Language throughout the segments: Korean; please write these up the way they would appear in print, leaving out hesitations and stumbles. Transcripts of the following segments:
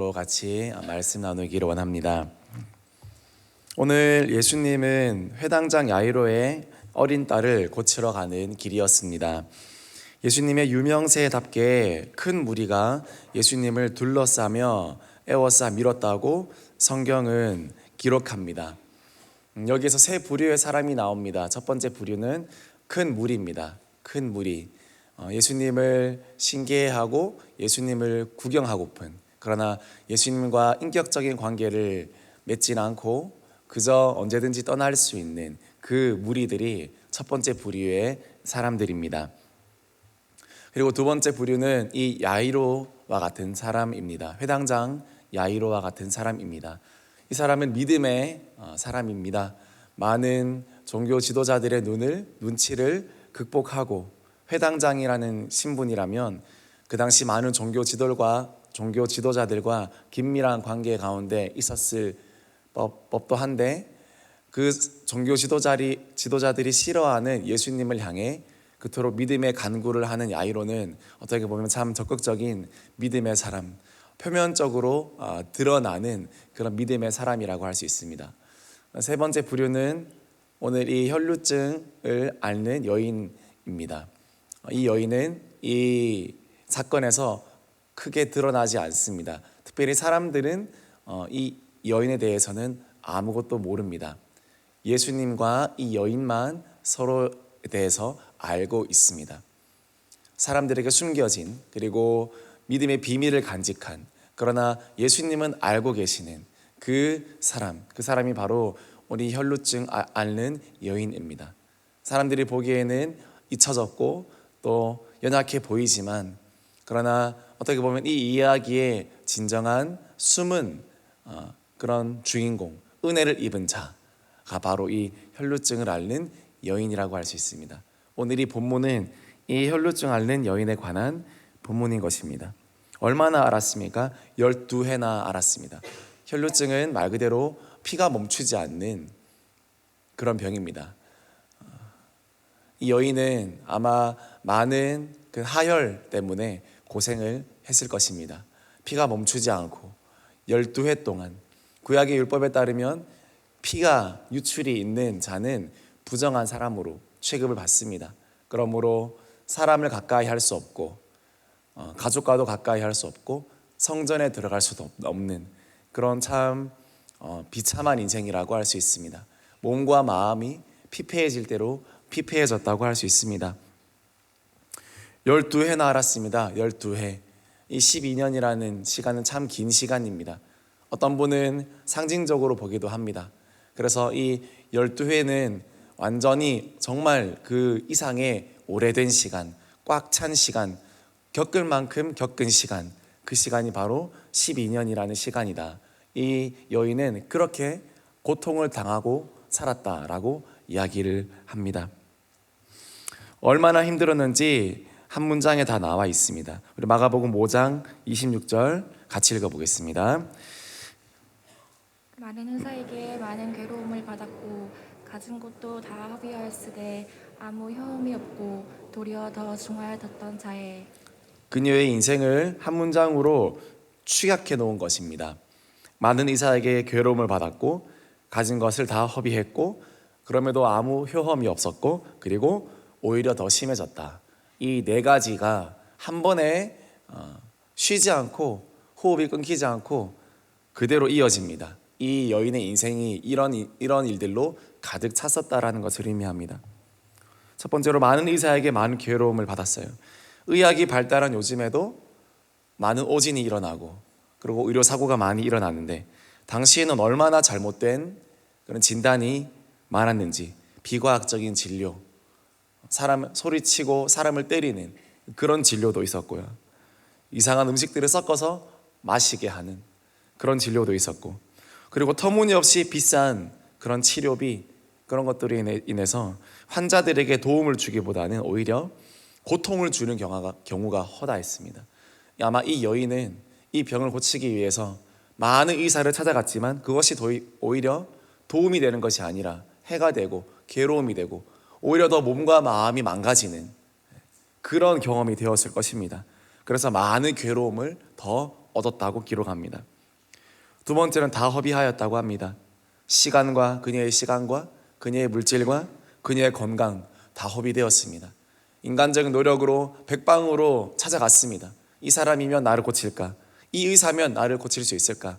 같이 말씀 나누기를 원합니다. 오늘 예수님은 회당장 야이로의 어린 딸을 고치러 가는 길이었습니다. 예수님의 유명세답게 큰 무리가 예수님을 둘러싸며 애워싸 밀었다고 성경은 기록합니다. 여기에서 세 부류의 사람이 나옵니다. 첫 번째 부류는 큰 무리입니다. 큰 무리. 예수님을 신기해하고 예수님을 구경하고픈, 그러나 예수님과 인격적인 관계를 맺진 않고 그저 언제든지 떠날 수 있는 그 무리들이 첫 번째 부류의 사람들입니다. 그리고 두 번째 부류는 이 야이로와 같은 사람입니다. 회당장 야이로와 같은 사람입니다. 이 사람은 믿음의 사람입니다. 많은 종교 지도자들의 눈치를 극복하고 회당장이라는 신분이라면 그 당시 많은 종교 지도자들과 긴밀한 관계 가운데 있었을 법도 한데, 그 종교 지도자들이 싫어하는 예수님을 향해 그토록 믿음의 간구를 하는 야이로는 어떻게 보면 참 적극적인 믿음의 사람, 표면적으로 드러나는 그런 믿음의 사람이라고 할 수 있습니다. 세 번째 부류는 오늘 이 혈루증을 앓는 여인입니다. 이 여인은 이 사건에서 크게 드러나지 않습니다. 특별히 사람들은 이 여인에 대해서는 아무것도 모릅니다. 예수님과 이 여인만 서로에 대해서 알고 있습니다. 사람들에게 숨겨진, 그리고 믿음의 비밀을 간직한, 그러나 예수님은 알고 계시는 그 사람이 바로 우리 혈루증 앓는 여인입니다. 사람들이 보기에는 잊혀졌고 또 연약해 보이지만, 그러나 어떻게 보면 이 이야기의 진정한 숨은 그런 주인공, 은혜를 입은 자가 바로 이 혈루증을 앓는 여인이라고 할 수 있습니다. 오늘 이 본문은 이 혈루증 앓는 여인에 관한 본문인 것입니다. 얼마나 알았습니까? 12회나 알았습니다. 혈루증은 말 그대로 피가 멈추지 않는 그런 병입니다. 이 여인은 아마 많은 그 하혈 때문에 고생을 했을 것입니다. 피가 멈추지 않고 12회 동안, 구약의 율법에 따르면 피가 유출이 있는 자는 부정한 사람으로 취급을 받습니다. 그러므로 사람을 가까이 할 수 없고 가족과도 가까이 할 수 없고 성전에 들어갈 수도 없는 그런 참 비참한 인생이라고 할 수 있습니다. 몸과 마음이 피폐해질 대로 피폐해졌다고 할 수 있습니다. 12회나 알았습니다. 12회. 이 12년이라는 시간은 참 긴 시간입니다. 어떤 분은 상징적으로 보기도 합니다. 그래서 이 12회는 완전히 정말 그 이상의 오래된 시간, 꽉 찬 시간, 겪을 만큼 겪은 시간, 그 시간이 바로 12년이라는 시간이다. 이 여인은 그렇게 고통을 당하고 살았다라고 이야기를 합니다. 얼마나 힘들었는지 한 문장에 다 나와 있습니다. 우리 마가복음 5장 26절 같이 읽어보겠습니다. 많은 의사에게 많은 괴로움을 받았고 가진 것도 다 허비하였으되 아무 효험이 없고 도리어 더 중하였던 자에. 그녀의 인생을 한 문장으로 축약해 놓은 것입니다. 많은 의사에게 괴로움을 받았고 가진 것을 다 허비했고 그럼에도 아무 효험이 없었고 그리고 오히려 더 심해졌다. 이 네 가지가 한 번에 쉬지 않고 호흡이 끊기지 않고 그대로 이어집니다. 이 여인의 인생이 이런 일들로 가득 찼었다라는 것을 의미합니다. 첫 번째로 많은 의사에게 많은 괴로움을 받았어요. 의학이 발달한 요즘에도 많은 오진이 일어나고 그리고 의료사고가 많이 일어나는데 당시에는 얼마나 잘못된 그런 진단이 많았는지, 비과학적인 진료, 사람 소리치고 사람을 때리는 그런 진료도 있었고요. 이상한 음식들을 섞어서 마시게 하는 그런 진료도 있었고, 그리고 터무니없이 비싼 그런 치료비, 그런 것들로 인해서 환자들에게 도움을 주기보다는 오히려 고통을 주는 경우가 허다했습니다. 아마 이 여인은 이 병을 고치기 위해서 많은 의사를 찾아갔지만 그것이 오히려 도움이 되는 것이 아니라 해가 되고 괴로움이 되고 오히려 더 몸과 마음이 망가지는 그런 경험이 되었을 것입니다. 그래서 많은 괴로움을 더 얻었다고 기록합니다. 두 번째는 다 허비하였다고 합니다. 시간과 그녀의 물질과 그녀의 건강 다 허비되었습니다. 인간적인 노력으로 백방으로 찾아갔습니다. 이 사람이면 나를 고칠까? 이 의사면 나를 고칠 수 있을까?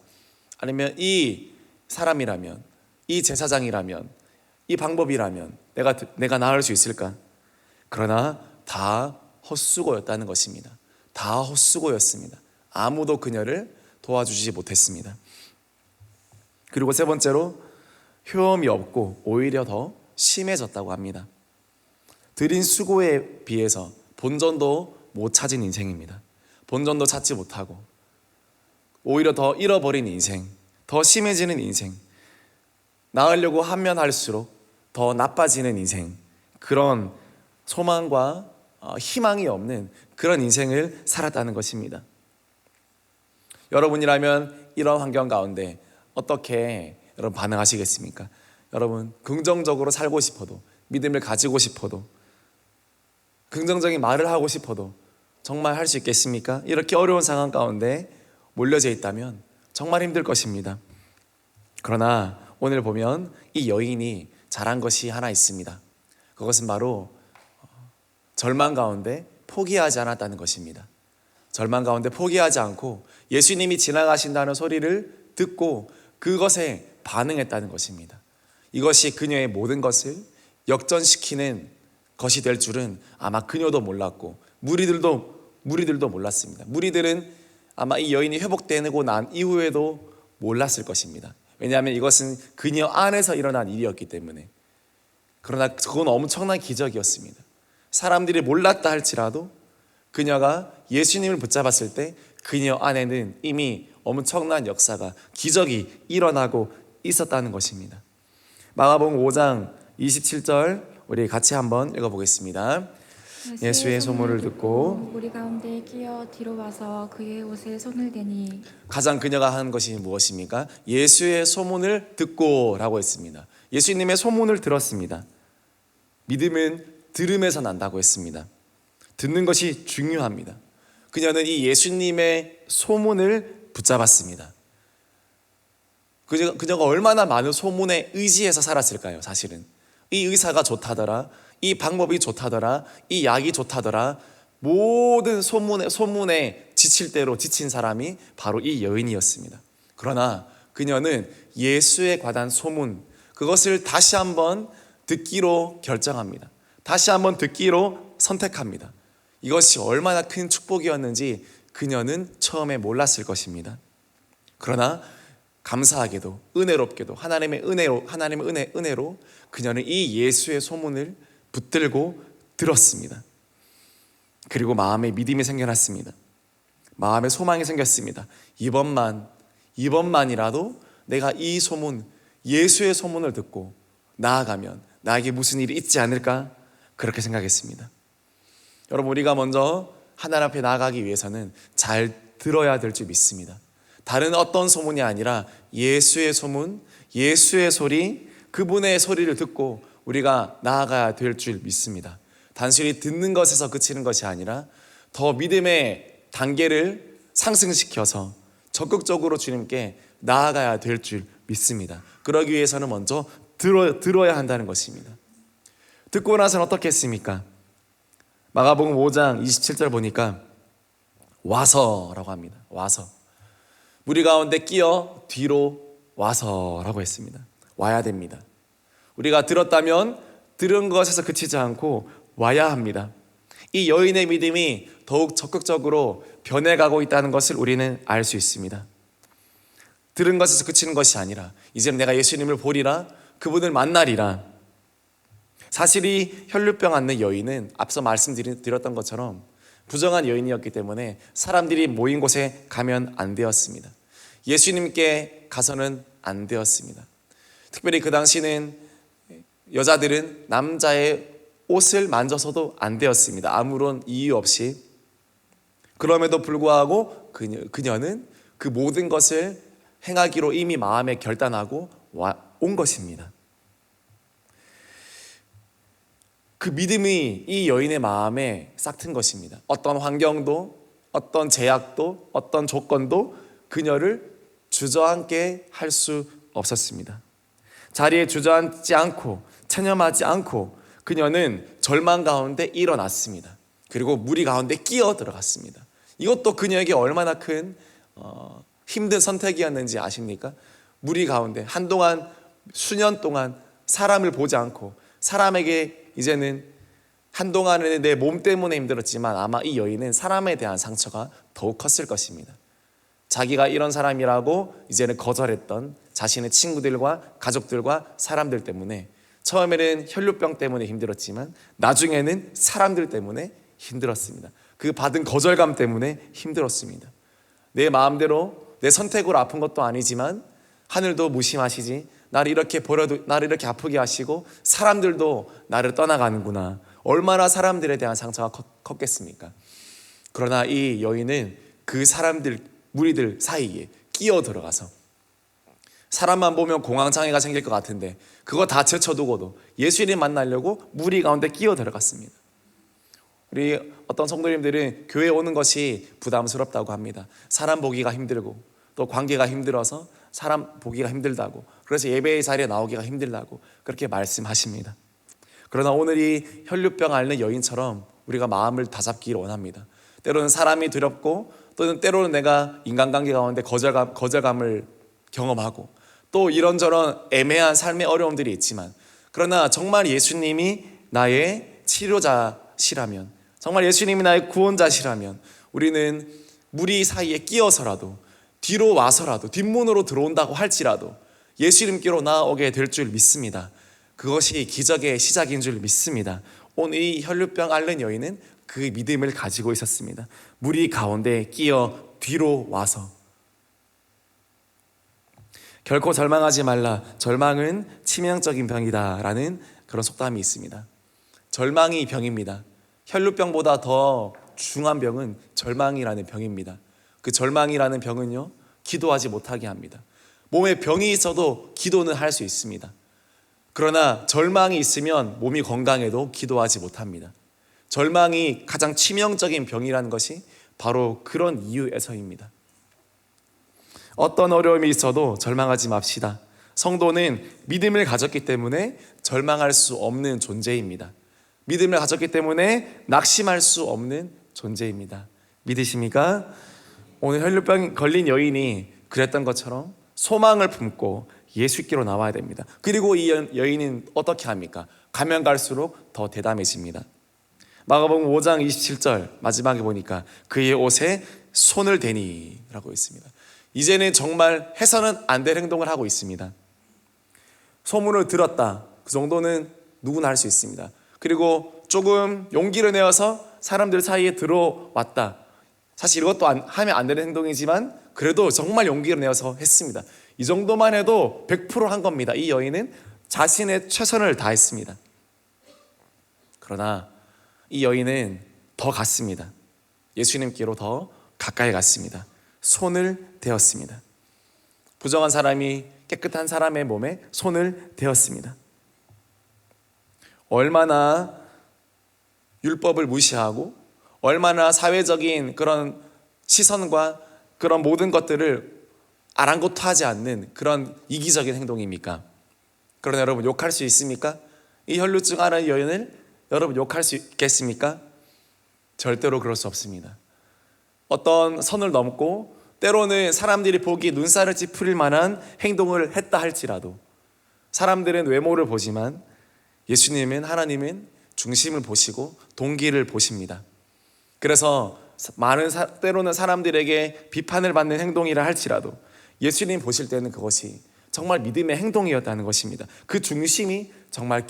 아니면 이 사람이라면, 이 제사장이라면, 이 방법이라면 내가 나을 수 있을까? 그러나 다 헛수고였다는 것입니다. 다 헛수고였습니다. 아무도 그녀를 도와주지 못했습니다. 그리고 세 번째로 효험이 없고 오히려 더 심해졌다고 합니다. 들인 수고에 비해서 본전도 못 찾은 인생입니다. 본전도 찾지 못하고 오히려 더 잃어버린 인생, 더 심해지는 인생, 나으려고 하면 할수록 더 나빠지는 인생, 그런 소망과 희망이 없는 그런 인생을 살았다는 것입니다. 여러분이라면 이런 환경 가운데 어떻게 여러분 반응하시겠습니까? 여러분 긍정적으로 살고 싶어도, 믿음을 가지고 싶어도, 긍정적인 말을 하고 싶어도 정말 할 수 있겠습니까? 이렇게 어려운 상황 가운데 몰려져 있다면 정말 힘들 것입니다. 그러나 오늘 보면 이 여인이 잘한 것이 하나 있습니다. 그것은 바로 절망 가운데 포기하지 않았다는 것입니다. 절망 가운데 포기하지 않고 예수님이 지나가신다는 소리를 듣고 그것에 반응했다는 것입니다. 이것이 그녀의 모든 것을 역전시키는 것이 될 줄은 아마 그녀도 몰랐고 무리들도 몰랐습니다. 무리들은 아마 이 여인이 회복되고 난 이후에도 몰랐을 것입니다. 왜냐하면 이것은 그녀 안에서 일어난 일이었기 때문에. 그러나 그건 엄청난 기적이었습니다. 사람들이 몰랐다 할지라도 그녀가 예수님을 붙잡았을 때 그녀 안에는 이미 엄청난 역사가, 기적이 일어나고 있었다는 것입니다. 마가복음 5장 27절 우리 같이 한번 읽어보겠습니다. 예수의 소문을 듣고 우리 가운데 끼어 뒤로 와서 그의 옷에 손을 대니. 가장 그녀가 한 것이 무엇입니까? 예수의 소문을 듣고 라고 했습니다. 예수님의 소문을 들었습니다. 믿음은 들음에서 난다고 했습니다. 듣는 것이 중요합니다. 그녀는 이 예수님의 소문을 붙잡았습니다. 그녀가 얼마나 많은 소문에 의지해서 살았을까요? 사실은 이 의사가 좋다더라, 이 방법이 좋다더라, 이 약이 좋다더라, 모든 소문에 지칠 대로 지친 사람이 바로 이 여인이었습니다. 그러나 그녀는 예수에 관한 소문, 그것을 다시 한번 듣기로 결정합니다. 다시 한번 듣기로 선택합니다. 이것이 얼마나 큰 축복이었는지 그녀는 처음에 몰랐을 것입니다. 그러나 감사하게도 은혜롭게도 하나님의 은혜로 그녀는 이 예수의 소문을 붙들고 들었습니다. 그리고 마음에 믿음이 생겨났습니다. 마음에 소망이 생겼습니다. 이번만이라도 내가 이 소문, 예수의 소문을 듣고 나아가면 나에게 무슨 일이 있지 않을까? 그렇게 생각했습니다. 여러분, 우리가 먼저 하나님 앞에 나아가기 위해서는 잘 들어야 될 줄 믿습니다. 다른 어떤 소문이 아니라 예수의 소문, 예수의 소리, 그분의 소리를 듣고 우리가 나아가야 될 줄 믿습니다. 단순히 듣는 것에서 그치는 것이 아니라 더 믿음의 단계를 상승시켜서 적극적으로 주님께 나아가야 될 줄 믿습니다. 그러기 위해서는 먼저 들어야 한다는 것입니다. 듣고 나서는 어떻게 했습니까? 마가복음 5장 27절 보니까 와서라고 합니다. 와서. 무리 가운데 끼어 뒤로 와서라고 했습니다. 와야 됩니다. 우리가 들었다면 들은 것에서 그치지 않고 와야 합니다. 이 여인의 믿음이 더욱 적극적으로 변해가고 있다는 것을 우리는 알 수 있습니다. 들은 것에서 그치는 것이 아니라 이제는 내가 예수님을 보리라, 그분을 만나리라. 사실 이 혈루병 앓는 여인은 앞서 말씀드렸던 것처럼 부정한 여인이었기 때문에 사람들이 모인 곳에 가면 안 되었습니다. 예수님께 가서는 안 되었습니다. 특별히 그 당시는 여자들은 남자의 옷을 만져서도 안 되었습니다. 아무런 이유 없이. 그럼에도 불구하고 그녀는 그 모든 것을 행하기로 이미 마음에 결단하고 온 것입니다. 그 믿음이 이 여인의 마음에 싹튼 것입니다. 어떤 환경도, 어떤 제약도 어떤 조건도 그녀를 주저앉게 할 수 없었습니다. 자리에 주저앉지 않고 체념하지 않고 그녀는 절망 가운데 일어났습니다. 그리고 무리 가운데 끼어 들어갔습니다. 이것도 그녀에게 얼마나 큰 힘든 선택이었는지 아십니까? 무리 가운데 한동안 수년 동안 사람을 보지 않고 사람에게 이제는 한동안은 내 몸 때문에 힘들었지만 아마 이 여인은 사람에 대한 상처가 더욱 컸을 것입니다. 자기가 이런 사람이라고 이제는 거절했던 자신의 친구들과 가족들과 사람들 때문에 처음에는 혈류병 때문에 힘들었지만 나중에는 사람들 때문에 힘들었습니다. 그 받은 거절감 때문에 힘들었습니다. 내 마음대로 내 선택으로 아픈 것도 아니지만 하늘도 무심하시지 나를 이렇게 버려도 나를 이렇게 아프게 하시고 사람들도 나를 떠나가는구나. 얼마나 사람들에 대한 상처가 컸겠습니까? 그러나 이 여인은 그 사람들 무리들 사이에 끼어 들어가서 사람만 보면 공황장애가 생길 것 같은데 그거 다 제쳐두고도 예수님 만나려고 무리 가운데 끼어 들어갔습니다. 우리 어떤 성도님들은 교회에 오는 것이 부담스럽다고 합니다. 사람 보기가 힘들고 또 관계가 힘들어서 사람 보기가 힘들다고, 그래서 예배의 자리에 나오기가 힘들다고 그렇게 말씀하십니다. 그러나 오늘 이 혈류병 앓는 여인처럼 우리가 마음을 다잡기를 원합니다. 때로는 사람이 두렵고 또는 때로는 내가 인간관계 가운데 거절감을 경험하고 또 이런저런 애매한 삶의 어려움들이 있지만 그러나 정말 예수님이 나의 치료자시라면, 정말 예수님이 나의 구원자시라면 우리는 무리 사이에 끼어서라도 뒤로 와서라도 뒷문으로 들어온다고 할지라도 예수님께로 나아오게 될 줄 믿습니다. 그것이 기적의 시작인 줄 믿습니다. 오늘 이 혈류병 앓는 여인은 그 믿음을 가지고 있었습니다. 무리 가운데 끼어 뒤로 와서 결코 절망하지 말라. 절망은 치명적인 병이다 라는 그런 속담이 있습니다. 절망이 병입니다. 혈류병보다 더 중한 병은 절망이라는 병입니다. 그 절망이라는 병은요, 기도하지 못하게 합니다. 몸에 병이 있어도 기도는 할 수 있습니다. 그러나 절망이 있으면 몸이 건강해도 기도하지 못합니다. 절망이 가장 치명적인 병이라는 것이 바로 그런 이유에서입니다. 어떤 어려움이 있어도 절망하지 맙시다. 성도는 믿음을 가졌기 때문에 절망할 수 없는 존재입니다. 믿음을 가졌기 때문에 낙심할 수 없는 존재입니다. 믿으십니까? 오늘 혈류병 걸린 여인이 그랬던 것처럼 소망을 품고 예수께로 나와야 됩니다. 그리고 이 여인은 어떻게 합니까? 가면 갈수록 더 대담해집니다. 마가복음 5장 27절 마지막에 보니까 그의 옷에 손을 대니 라고 있습니다. 이제는 정말 해서는 안 될 행동을 하고 있습니다. 소문을 들었다, 그 정도는 누구나 할 수 있습니다. 그리고 조금 용기를 내어서 사람들 사이에 들어왔다, 사실 이것도 하면 안 되는 행동이지만 그래도 정말 용기를 내어서 했습니다. 이 정도만 해도 100%한 겁니다. 이 여인은 자신의 최선을 다했습니다. 그러나 이 여인은 더 갔습니다. 예수님께로 더 가까이 갔습니다. 손을 대었습니다. 부정한 사람이 깨끗한 사람의 몸에 손을 대었습니다. 얼마나 율법을 무시하고 얼마나 사회적인 그런 시선과 그런 모든 것들을 아랑곳하지 않는 그런 이기적인 행동입니까? 그러나 여러분, 욕할 수 있습니까? 이 혈루증 앓은 여인을 여러분 욕할 수 있겠습니까? 절대로 그럴 수 없습니다. 어떤 선을 넘고 때로는 사람들이 보기에 눈살을 찌푸릴 만한 행동을 했다 할지라도 사람들은 외모를 보지만 예수님은, 하나님은 중심을 보시고 동기를 보십니다. 그래서 때로는 사람들에게 비판을 받는 행동이라 할지라도 예수님 보실 때는 그것이 정말 믿음의 행동이었다는 것입니다. 그 중심이 정말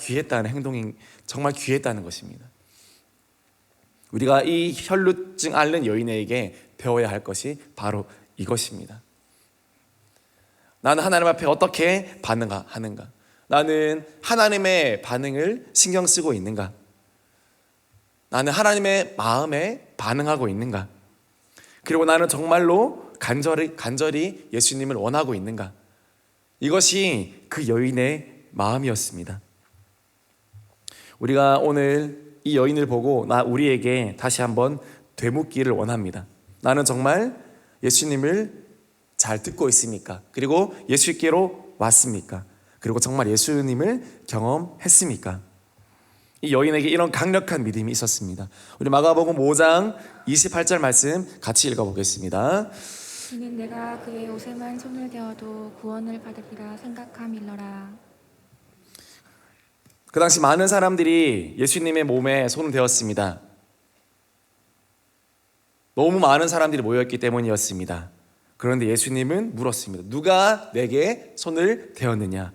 정말 귀했다는 것입니다. 우리가 이 혈루증 앓는 여인에게 배워야 할 것이 바로 이것입니다. 나는 하나님 앞에 어떻게 반응하는가? 나는 하나님의 반응을 신경 쓰고 있는가? 나는 하나님의 마음에 반응하고 있는가? 그리고 나는 정말로 간절히 예수님을 원하고 있는가? 이것이 그 여인의 마음이었습니다. 우리가 오늘 이 여인을 보고 우리에게 다시 한번 되묻기를 원합니다. 나는 정말 예수님을 잘 듣고 있습니까? 그리고 예수께로 왔습니까? 그리고 정말 예수님을 경험했습니까? 이 여인에게 이런 강력한 믿음이 있었습니다. 우리 마가복음 5장 28절 말씀 같이 읽어보겠습니다. 이는 내가 그의 옷에만 손을 대어도 구원을 받으리라 생각함일러라. 그 당시 많은 사람들이 예수님의 몸에 손을 대었습니다. 너무 많은 사람들이 모였기 때문이었습니다. 그런데 예수님은 물었습니다. 누가 내게 손을 대었느냐?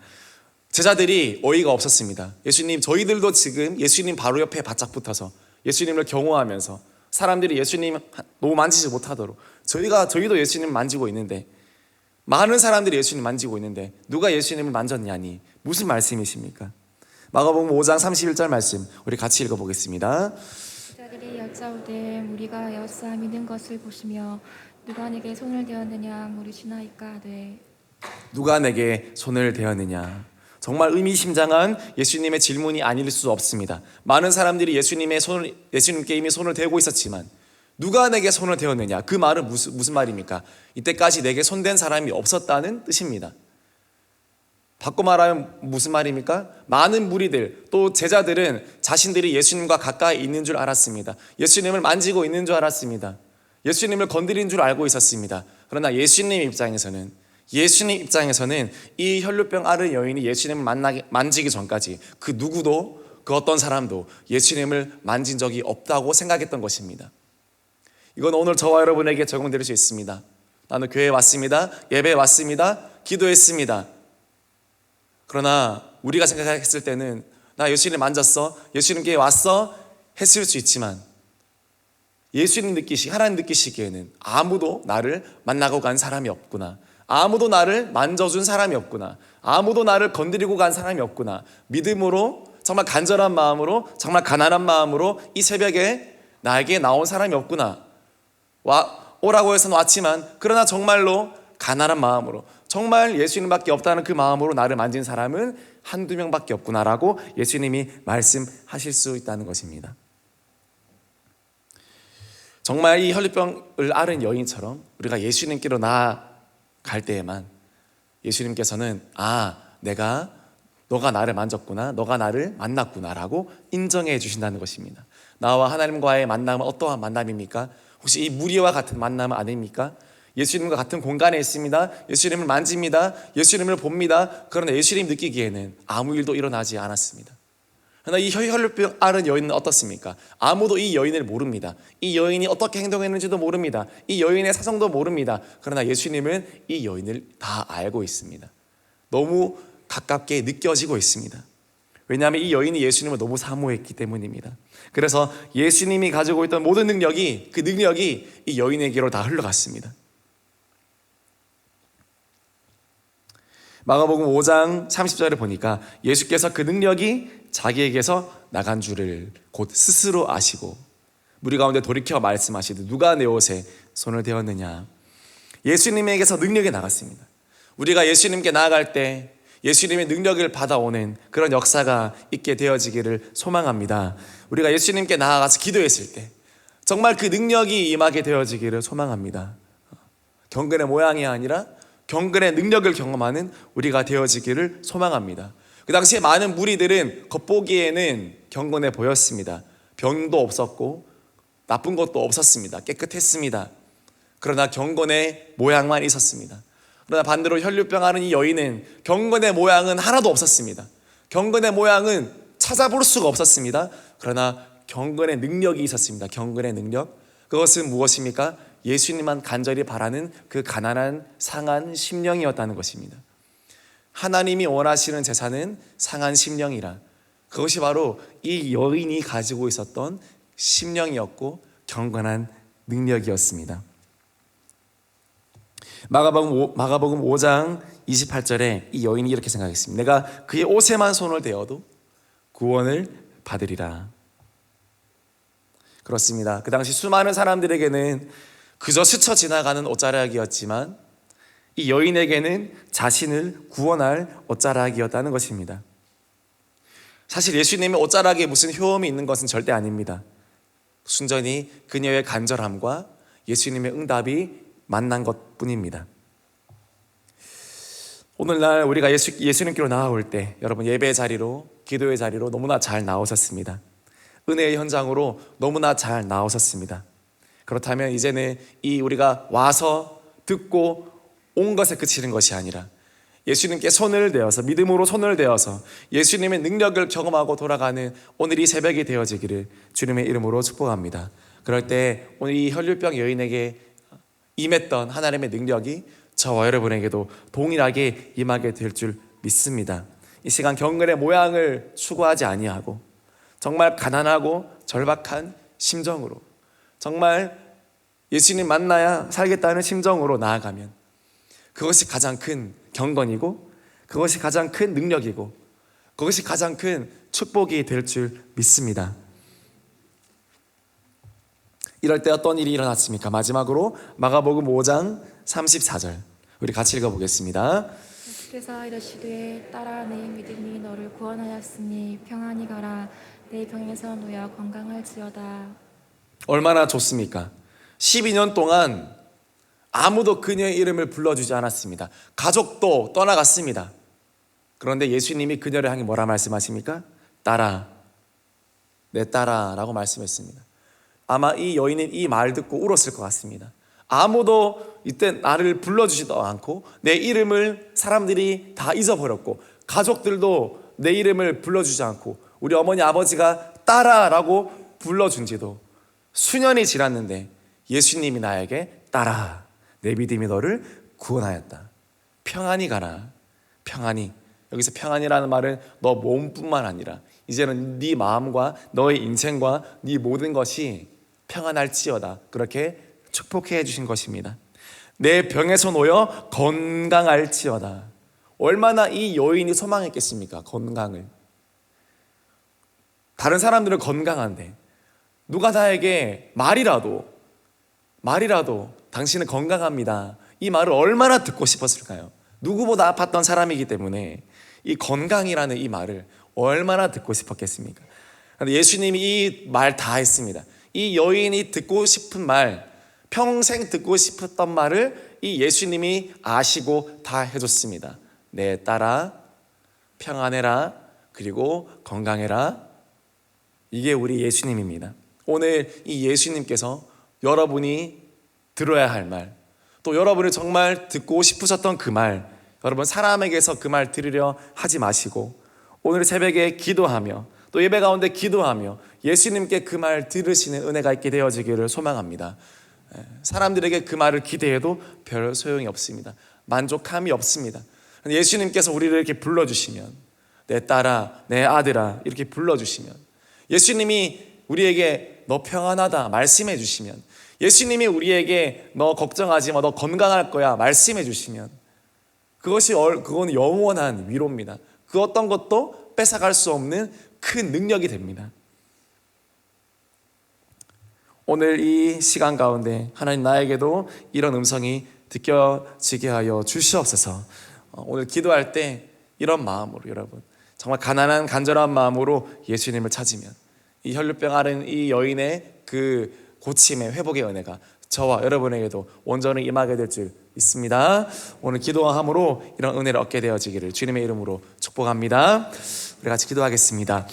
제자들이 어이가 없었습니다. 예수님, 저희들도 지금 예수님 바로 옆에 바짝 붙어서 예수님을 경호하면서 사람들이 예수님 너무 만지지 못하도록 저희도 예수님을 만지고 있는데, 많은 사람들이 예수님 만지고 있는데 누가 예수님을 만졌냐니 무슨 말씀이십니까? 마가복음 5장 31절 말씀 우리 같이 읽어보겠습니다. 제자들이 여짜오되 우리가 여사 믿는 것을 보시며 누가 내게 손을 대었느냐 물으시나이까 하되. 누가 내게 손을 대었느냐? 정말 의미심장한 예수님의 질문이 아닐 수 없습니다. 많은 사람들이 예수님께 이미 손을 대고 있었지만 누가 내게 손을 대었느냐? 그 말은 무슨 말입니까? 이때까지 내게 손댄 사람이 없었다는 뜻입니다. 바꿔 말하면 무슨 말입니까? 많은 무리들 또 제자들은 자신들이 예수님과 가까이 있는 줄 알았습니다. 예수님을 만지고 있는 줄 알았습니다. 예수님을 건드린 줄 알고 있었습니다. 그러나 예수님 입장에서는 이 혈루병 앓은 여인이 예수님을 만지기 전까지 그 누구도, 그 어떤 사람도 예수님을 만진 적이 없다고 생각했던 것입니다. 이건 오늘 저와 여러분에게 적용될 수 있습니다. 나는 교회에 왔습니다. 예배에 왔습니다. 기도했습니다. 그러나 우리가 생각했을 때는 나 예수님 만졌어, 예수님께 왔어 했을 수 있지만 하나님 느끼시기에는 아무도 나를 만나고 간 사람이 없구나, 아무도 나를 만져준 사람이 없구나, 아무도 나를 건드리고 간 사람이 없구나, 믿음으로 정말 간절한 마음으로, 정말 가난한 마음으로 이 새벽에 나에게 나온 사람이 없구나. 오라고 해서는 왔지만 그러나 정말로 가난한 마음으로, 정말 예수님밖에 없다는 그 마음으로 나를 만진 사람은 한두 명밖에 없구나라고 예수님이 말씀하실 수 있다는 것입니다. 정말 이 혈루병을 앓은 여인처럼 우리가 예수님께로 나아갈 때에만 예수님께서는 너가 나를 만졌구나, 너가 나를 만났구나라고 인정해 주신다는 것입니다. 나와 하나님과의 만남은 어떠한 만남입니까? 혹시 이 무리와 같은 만남은 아닙니까? 예수님과 같은 공간에 있습니다. 예수님을 만집니다. 예수님을 봅니다. 그러나 예수님 느끼기에는 아무 일도 일어나지 않았습니다. 그러나 이 혈루병 앓은 여인은 어떻습니까? 아무도 이 여인을 모릅니다. 이 여인이 어떻게 행동했는지도 모릅니다. 이 여인의 사정도 모릅니다. 그러나 예수님은 이 여인을 다 알고 있습니다. 너무 가깝게 느껴지고 있습니다. 왜냐하면 이 여인이 예수님을 너무 사모했기 때문입니다. 그래서 예수님이 가지고 있던 모든 능력이, 그 능력이 이 여인에게로 다 흘러갔습니다. 마가복음 5장 30절에 보니까 예수께서 그 능력이 자기에게서 나간 줄을 곧 스스로 아시고 무리 가운데 돌이켜 말씀하시되 누가 내 옷에 손을 대었느냐? 예수님에게서 능력이 나갔습니다. 우리가 예수님께 나아갈 때 예수님의 능력을 받아오는 그런 역사가 있게 되어지기를 소망합니다. 우리가 예수님께 나아가서 기도했을 때 정말 그 능력이 임하게 되어지기를 소망합니다. 경건의 모양이 아니라 경건의 능력을 경험하는 우리가 되어지기를 소망합니다. 그 당시에 많은 무리들은 겉보기에는 경건해 보였습니다. 병도 없었고 나쁜 것도 없었습니다. 깨끗했습니다. 그러나 경건의 모양만 있었습니다. 그러나 반대로 혈루병 앓은 이 여인은 경건의 모양은 하나도 없었습니다. 경건의 모양은 찾아볼 수가 없었습니다. 그러나 경건의 능력이 있었습니다. 경건의 능력. 그것은 무엇입니까? 예수님만 간절히 바라는 그 가난한 상한 심령이었다는 것입니다. 하나님이 원하시는 제사는 상한 심령이라. 그것이 바로 이 여인이 가지고 있었던 심령이었고 경건한 능력이었습니다. 마가복음 5장 28절에 이 여인이 이렇게 생각했습니다. 내가 그의 옷에만 손을 대어도 구원을 받으리라. 그렇습니다. 그 당시 수많은 사람들에게는 그저 스쳐 지나가는 옷자락이었지만 이 여인에게는 자신을 구원할 옷자락이었다는 것입니다. 사실 예수님의 옷자락에 무슨 효험이 있는 것은 절대 아닙니다. 순전히 그녀의 간절함과 예수님의 응답이 만난 것뿐입니다. 오늘날 우리가 예수님께로 나아올 때 여러분 예배 자리로, 기도의 자리로 너무나 잘 나오셨습니다. 은혜의 현장으로 너무나 잘 나오셨습니다. 그렇다면 이제는 이 우리가 와서 듣고 온 것에 그치는 것이 아니라 예수님께 손을 대어서, 믿음으로 손을 대어서 예수님의 능력을 경험하고 돌아가는 오늘 이 새벽이 되어지기를 주님의 이름으로 축복합니다. 그럴 때 오늘 이 혈류병 여인에게 임했던 하나님의 능력이 저와 여러분에게도 동일하게 임하게 될 줄 믿습니다. 이 시간 경건의 모양을 추구하지 아니하고 정말 가난하고 절박한 심정으로, 정말 예수님 만나야 살겠다는 심정으로 나아가면 그것이 가장 큰 경건이고, 그것이 가장 큰 능력이고, 그것이 가장 큰 축복이 될 줄 믿습니다. 이럴 때 어떤 일이 일어났습니까? 마지막으로 마가복음 5장 34절 우리 같이 읽어보겠습니다. 예수께서 이르시되 딸아 내 믿음이 너를 구원하였으니 평안히 가라 내 병에서 놓여 건강할지어다. 얼마나 좋습니까? 12년 동안 아무도 그녀의 이름을 불러주지 않았습니다. 가족도 떠나갔습니다. 그런데 예수님이 그녀를 향해 뭐라 말씀하십니까? 딸아, 내 딸아 라고 말씀했습니다. 아마 이 여인은 이 말 듣고 울었을 것 같습니다. 아무도 이때 나를 불러주지도 않고 내 이름을 사람들이 다 잊어버렸고 가족들도 내 이름을 불러주지 않고 우리 어머니 아버지가 딸아 라고 불러준지도 수년이 지났는데 예수님이 나에게 딸아 내 믿음이 너를 구원하였다. 평안히 가라. 평안히. 여기서 평안이라는 말은 너 몸뿐만 아니라 이제는 네 마음과 너의 인생과 네 모든 것이 평안할지어다. 그렇게 축복해 주신 것입니다. 내 병에서 놓여 건강할지어다. 얼마나 이 여인이 소망했겠습니까? 건강을. 다른 사람들은 건강한데 누가 나에게 말이라도 당신은 건강합니다. 이 말을 얼마나 듣고 싶었을까요? 누구보다 아팠던 사람이기 때문에 이 건강이라는 이 말을 얼마나 듣고 싶었겠습니까? 그런데 예수님이 이 말 다 했습니다. 이 여인이 듣고 싶은 말, 평생 듣고 싶었던 말을 이 예수님이 아시고 다 해줬습니다. 내 딸아, 평안해라, 그리고 건강해라. 이게 우리 예수님입니다. 오늘 이 예수님께서 여러분이 들어야 할 말, 또 여러분이 정말 듣고 싶으셨던 그 말, 여러분 사람에게서 그 말 들으려 하지 마시고 오늘 새벽에 기도하며 또 예배 가운데 기도하며 예수님께 그 말 들으시는 은혜가 있게 되어지기를 소망합니다. 사람들에게 그 말을 기대해도 별 소용이 없습니다. 만족함이 없습니다. 예수님께서 우리를 이렇게 불러주시면 내 딸아, 내 아들아 이렇게 불러주시면 예수님이 우리에게 너 평안하다 말씀해 주시면 예수님이 우리에게 너 걱정하지 마, 너 건강할 거야 말씀해 주시면 그건 영원한 위로입니다. 그 어떤 것도 뺏어갈 수 없는 큰 능력이 됩니다. 오늘 이 시간 가운데 하나님 나에게도 이런 음성이 느껴지게 하여 주시옵소서. 오늘 기도할 때 이런 마음으로 여러분 정말 가난한 간절한 마음으로 예수님을 찾으면 이 혈류병 앓은 이 여인의 그 고침의 회복의 은혜가 저와 여러분에게도 온전히 임하게 될 줄 믿습니다. 오늘 기도함으로 이런 은혜를 얻게 되어지기를 주님의 이름으로 축복합니다. 우리 같이 기도하겠습니다.